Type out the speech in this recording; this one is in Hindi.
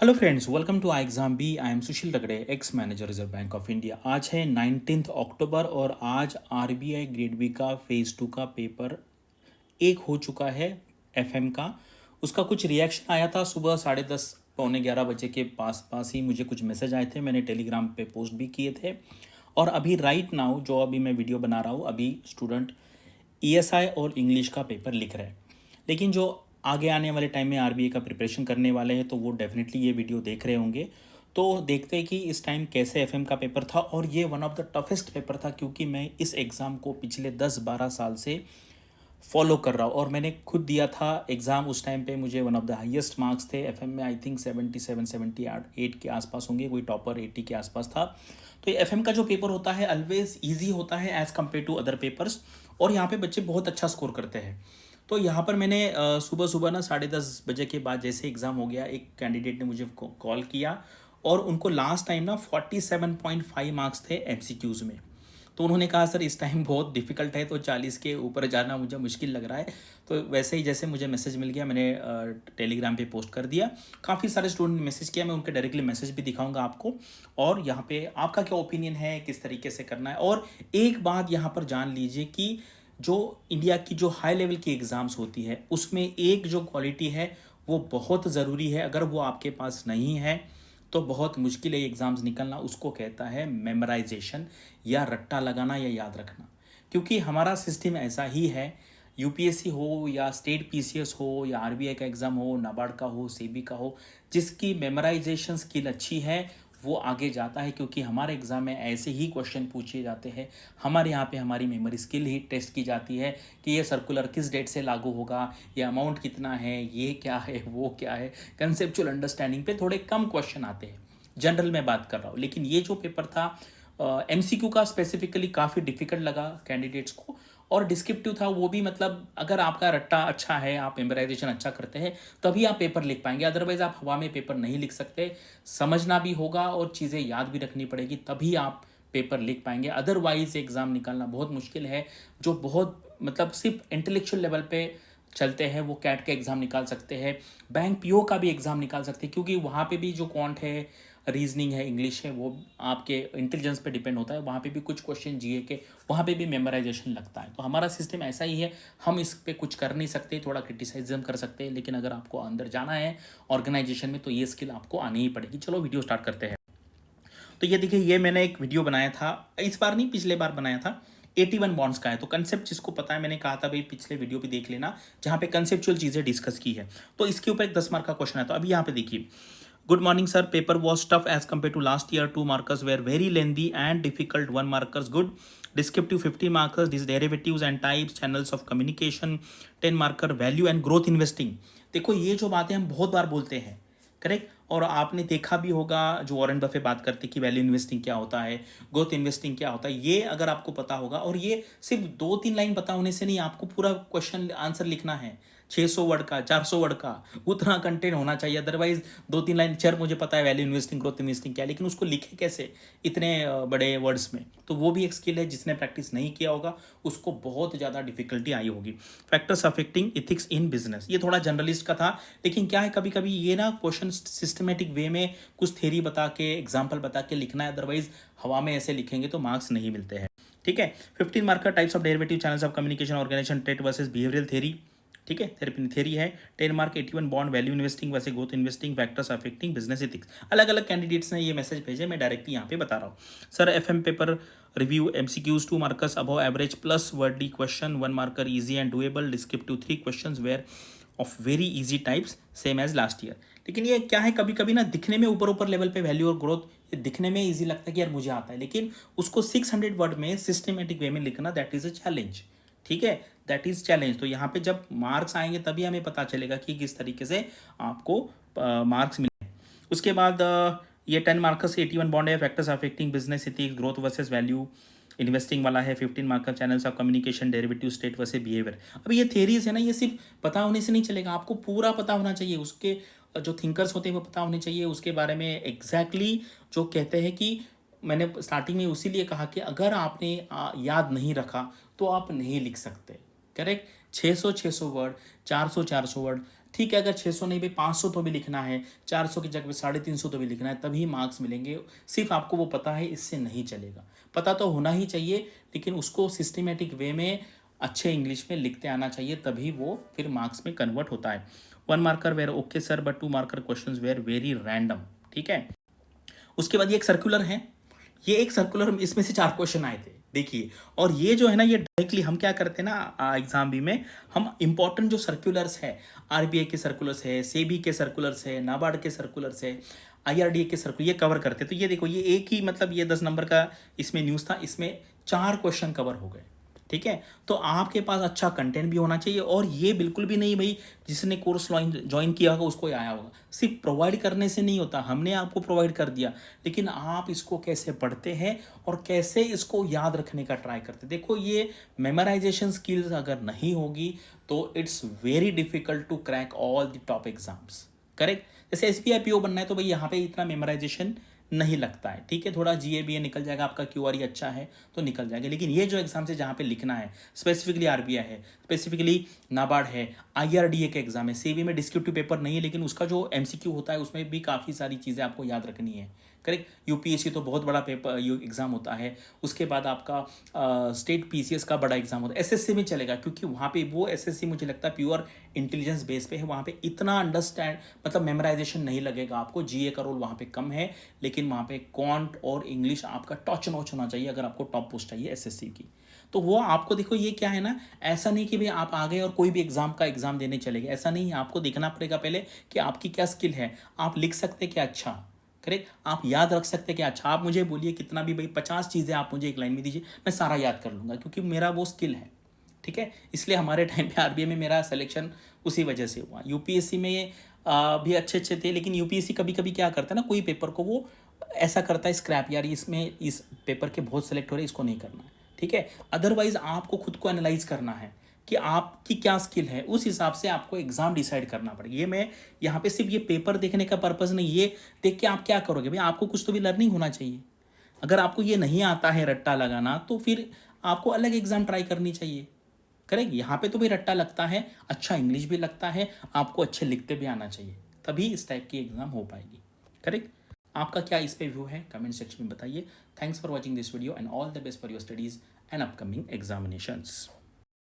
Hello friends, welcome to I exam B. I am Sushil Ragade, ex manager Reserve Bank of India. आज है 19 अक्टूबर और आज आरबीआई ग्रेड बी का फेज़ 2 का पेपर एक हो चुका है। एफएम का उसका कुछ रिएक्शन आया था सुबह 10:30 पौने 11 बजे के पास पास ही मुझे कुछ मैसेज आए थे, मैंने टेलीग्राम पे पोस्ट भी किए थे। और अभी राइट नाउ जो अभी मैं वीडियो बना रहा हूँ, अभी स्टूडेंट ईएसआई और इंग्लिश का पेपर लिख रहे हैं। लेकिन जो आगे आने वाले टाइम में आरबीआई का प्रिपरेशन करने वाले हैं तो वो डेफिनेटली ये वीडियो देख रहे होंगे। तो देखते हैं कि इस टाइम कैसे एफएम का पेपर था, और ये one of the toughest paper था क्योंकि मैं इस एग्ज़ाम को पिछले 10-12 साल से फॉलो कर रहा हूँ और मैंने खुद दिया था एग्ज़ाम। उस टाइम पे मुझे one of the highest marks थे एफएम में, आई थिंक 77-78 के आसपास होंगे, कोई टॉपर 80 के आसपास था। तो ये एफएम का जो पेपर होता है ऑलवेज ईजी होता है as compare to other papers, और यहाँ पे बच्चे बहुत अच्छा स्कोर करते हैं। तो यहाँ पर मैंने सुबह सुबह ना 10:30 बजे के बाद जैसे एग्ज़ाम हो गया, एक कैंडिडेट ने मुझे कॉल किया और उनको लास्ट टाइम ना 47.5 मार्क्स थे एमसीक्यूज़ में। तो उन्होंने कहा सर इस टाइम बहुत डिफ़िकल्ट है, तो 40 के ऊपर जाना मुझे मुश्किल लग रहा है। तो वैसे ही जैसे मुझे मैसेज मिल गया, मैंने टेलीग्राम पे पोस्ट कर दिया। काफ़ी सारे स्टूडेंट ने मैसेज किया, मैं उनके डायरेक्टली मैसेज भी दिखाऊंगा आपको, और यहाँ पे आपका क्या ओपिनियन है, किस तरीके से करना है। और एक बात यहाँ पर जान लीजिए कि जो इंडिया की जो हाई लेवल की एग्ज़ाम्स होती है उसमें एक जो क्वालिटी है वो बहुत ज़रूरी है। अगर वो आपके पास नहीं है तो बहुत मुश्किल है एग्ज़ाम्स निकलना। उसको कहता है मेमोराइजेशन, या रट्टा लगाना या याद रखना। क्योंकि हमारा सिस्टम ऐसा ही है, यूपीएससी हो या स्टेट पीसीएस हो या आरबीआई का एग्ज़ाम हो, नाबार्ड का हो, सेबी का हो, जिसकी मेमोराइजेशन स्किल अच्छी है वो आगे जाता है। क्योंकि हमारे एग्ज़ाम में ऐसे ही क्वेश्चन पूछे जाते हैं। हमारे यहाँ पे हमारी मेमोरी स्किल ही टेस्ट की जाती है कि ये सर्कुलर किस डेट से लागू होगा, ये अमाउंट कितना है, ये क्या है, वो क्या है। कंसेप्चुअल अंडरस्टैंडिंग पे थोड़े कम क्वेश्चन आते हैं, जनरल में बात कर रहा हूँ। लेकिन ये जो पेपर था एमसीक्यू का स्पेसिफिकली काफ़ी डिफिकल्ट लगा कैंडिडेट्स को, और डिस्क्रिप्टिव था वो भी। मतलब अगर आपका रट्टा अच्छा है, आप मेमोराइजेशन अच्छा करते हैं, तभी आप पेपर लिख पाएंगे। अदरवाइज आप हवा में पेपर नहीं लिख सकते, समझना भी होगा और चीज़ें याद भी रखनी पड़ेगी, तभी आप पेपर लिख पाएंगे। अदरवाइज एग्ज़ाम निकालना बहुत मुश्किल है। जो बहुत मतलब सिर्फ इंटेलेक्चुअल लेवल पे चलते हैं वो कैट का एग्ज़ाम निकाल सकते हैं, बैंक पीओ का भी एग्ज़ाम निकाल सकते हैं, क्योंकि वहाँ पे भी जो क्वांट है, रीजनिंग है, इंग्लिश है, वो आपके इंटेलिजेंस पे डिपेंड होता है। वहाँ पे भी कुछ क्वेश्चन जीए के, वहाँ पे भी मेमोराइजेशन लगता है। तो हमारा सिस्टम ऐसा ही है, हम इस पे कुछ कर नहीं सकते, थोड़ा क्रिटिसाइज्म कर सकते हैं, लेकिन अगर आपको अंदर जाना है ऑर्गेनाइजेशन में तो ये स्किल आपको आनी ही पड़ेगी। चलो वीडियो स्टार्ट करते हैं। तो ये देखिए, ये मैंने एक वीडियो बनाया था, इस बार नहीं पिछले बार बनाया था। 81 बॉन्ड्स का है। तो कंसेप्ट जिसको पता है, मैंने कहा था भाई पिछले वीडियो भी देख लेना जहाँ पे कंसेप्चुअल चीज़ें डिस्कस की है। तो इसके ऊपर एक 10 मार्क का क्वेश्चन है। तो अभी यहाँ पे देखिए, good morning sir, paper was tough as compare to last year. 2 markers were very lengthy and difficult, 1 markers good, descriptive 50 markers, this derivatives and types, channels of communication 10 marker, value and growth investing. देखो ये जो बातें हम बहुत बार बोलते हैं, करेक्ट। और आपने देखा भी होगा जो वॉरेन बफे बात करते कि वैल्यू इन्वेस्टिंग क्या होता है, ग्रोथ इन्वेस्टिंग क्या होता है, ये अगर आपको पता होगा। और ये सिर्फ 2-3 लाइन पता होने से नहीं, आपको पूरा क्वेश्चन आंसर लिखना है। 600 वर्ड का, 400 वर्ड का, उतना कंटेंट होना चाहिए। अदरवाइज 2-3 लाइन, सर मुझे पता है वैल्यू इन्वेस्टिंग ग्रोथ इन्वेस्टिंग क्या है, लेकिन उसको लिखे कैसे इतने बड़े वर्ड्स में। तो वो भी एक स्किल है, जिसने प्रैक्टिस नहीं किया होगा उसको बहुत ज़्यादा डिफिकल्टी आई होगी। Factors affecting ethics in business, ये थोड़ा जर्नलिस्ट का था, लेकिन क्या है कभी कभी ये ना क्वेश्चन सिस्टमेटिक वे में कुछ थेरी बता के, एग्जाम्पल बता के लिखना है। अदरवाइज हवा में ऐसे लिखेंगे तो मार्क्स नहीं मिलते हैं। ठीक है। 15 marker, types of derivative, channels of communication, organisation, trade versus behavioural theory. ठीक है, थेरी है। 10 मार्क, 81 बॉन्ड, वैल्यू इन्वेस्टिंग वैसे growth investing, factors affecting business ethics. अलग अलग कैंडिडेट्स ने ये मैसेज भेजे, मैं डायरेक्टली यहाँ पे बता रहा हूँ। Sir FM paper review, MCQs 2 markers above average plus wordy question, 1 marker easy and doable, descriptive 3 questions were of very easy types same as last year. लेकिन ये क्या है, कभी कभी ना दिखने में ऊपर ऊपर लेवल पे वैल्यू और ग्रोथ, ये दिखने में इजी लगता है कि यार मुझे आता है, लेकिन उसको 600 वर्ड में सिस्टमेटिक वे में लिखना, दैट इज अ चैलेंज। ठीक है, दैट इज चैलेंज। तो यहाँ पे जब मार्क्स आएंगे तभी हमें पता चलेगा कि किस तरीके से आपको मार्क्स मिले। उसके बाद ये 10 मार्क्स 81 बॉन्ड है, factors affecting business ethics, growth versus value investing वाला है। 15 marker, channels of communication, derivative, state versus behaviour. अब ये थेरीज है ना, ये सिर्फ पता होने से नहीं चलेगा, आपको पूरा पता होना चाहिए। उसके जो थिंकर्स होते हैं वो पता होने चाहिए, उसके बारे में एग्जैक्टली जो कहते हैं कि मैंने स्टार्टिंग में उसीलिए कहा कि अगर आपने याद नहीं रखा तो आप नहीं लिख सकते। करेक्ट। 600 वर्ड, 400 वर्ड, ठीक है, अगर 600 नहीं भाई 500 तो भी लिखना है, 400 की जगह पे 350 तो भी लिखना है, तभी मार्क्स मिलेंगे। सिर्फ आपको वो पता है, इससे नहीं चलेगा। पता तो होना ही चाहिए, लेकिन उसको सिस्टमेटिक वे में अच्छे इंग्लिश में लिखते आना चाहिए, तभी वो फिर मार्क्स में कन्वर्ट होता है। 1 marker were okay sir, but 2 marker question were very random. ठीक है, उसके बाद ये एक सर्कुलर है, ये एक सर्कुलर, इसमें से 4 क्वेश्चन आए थे देखिए। और ये जो है ना, ये डायरेक्टली हम क्या करते हैं ना एग्जाम बी में, हम इंपॉर्टेंट जो सर्कुलर्स है, आरबीआई के सर्कुलर्स है, सेबी के सर्कुलर्स है, नाबार्ड के सर्कुलर्स है, आईआरडीए के सर्कुलर, ये कवर करते हैं। तो ये देखो, ये एक ही मतलब ये 10 नंबर का इसमें न्यूज़ था, इसमें 4 क्वेश्चन कवर हो गए। ठीक है, तो आपके पास अच्छा कंटेंट भी होना चाहिए। और ये बिल्कुल भी नहीं भाई जिसने कोर्स ज्वाइन किया होगा उसको आया होगा, सिर्फ प्रोवाइड करने से नहीं होता। हमने आपको प्रोवाइड कर दिया, लेकिन आप इसको कैसे पढ़ते हैं और कैसे इसको याद रखने का ट्राई करते हैं। देखो, ये मेमोराइजेशन स्किल्स अगर नहीं होगी तो it's very difficult to crack all the top exams. Correct, जैसे एसबीआई पीओ बनना है तो भाई यहाँ पे इतना मेमोराइजेशन नहीं लगता है। ठीक है, थोड़ा जीए बीए निकल जाएगा, आपका क्यूआर अच्छा है तो निकल जाएगा। लेकिन ये जो एग्जाम से जहाँ पे लिखना है, स्पेसिफिकली आरबीआई है, स्पेसिफिकली नाबार्ड है, आईआरडीए के एग्जाम है, सीबी में डिस्क्रिप्टिव पेपर नहीं है, लेकिन उसका जो एमसीक्यू होता है उसमें भी काफ़ी सारी चीज़ें आपको याद रखनी है। करेक्ट, यूपीएससी तो बहुत बड़ा पेपर एग्जाम होता है। उसके बाद आपका स्टेट पीसीएस का बड़ा एग्जाम होता है। एसएससी में चलेगा, क्योंकि वहाँ पे वो एसएससी मुझे लगता है प्योर इंटेलिजेंस बेस पे है। वहाँ पे इतना अंडरस्टैंड मतलब मेमोराइजेशन नहीं लगेगा आपको, जीए का रोल वहाँ पे कम है, लेकिन वहाँ पे क्वांट और इंग्लिश आपका टच नॉच होना चाहिए अगर आपको टॉप पोस्ट चाहिए एसएससी की। तो वो आपको देखो, ये क्या है ना, ऐसा नहीं कि भाई आप आ गए और कोई भी एग्जाम देने चले गए, ऐसा नहीं है। आपको देखना पड़ेगा पहले कि आपकी क्या स्किल है, आप लिख सकते क्या अच्छा, करेक्ट, आप याद रख सकते क्या अच्छा। आप मुझे बोलिए कितना भी भाई 50 चीज़ें आप मुझे एक लाइन में दीजिए, मैं सारा याद कर लूँगा, क्योंकि मेरा वो स्किल है। ठीक है, इसलिए हमारे टाइम पे आरबीआई में मेरा सिलेक्शन उसी वजह से हुआ। यूपीएससी में भी अच्छे अच्छे थे, लेकिन यूपीएससी कभी कभी क्या करता है ना, कोई पेपर को वो ऐसा करता है स्क्रैप, यार इसमें इस पेपर के बहुत सेलेक्ट हो रहे हैं, इसको नहीं करना है। ठीक है, अदरवाइज आपको खुद को एनालाइज करना है कि आपकी क्या स्किल है, उस हिसाब से आपको एग्जाम डिसाइड करना पड़ेगा। ये मैं यहाँ पे सिर्फ ये पेपर देखने का पर्पज़ नहीं, ये देख के आप क्या करोगे भाई, आपको कुछ तो भी लर्निंग होना चाहिए। अगर आपको ये नहीं आता है रट्टा लगाना, तो फिर आपको अलग एग्जाम ट्राई करनी चाहिए। करेक्ट, यहाँ पे तो भी रट्टा लगता है, अच्छा इंग्लिश भी लगता है, आपको अच्छे लिखते भी आना चाहिए, तभी इस टाइप की एग्जाम हो पाएगी। करेक्ट, आपका क्या इस पे व्यू है, कमेंट सेक्शन में बताइए। Thanks for watching this video and all the best for your studies and upcoming examinations.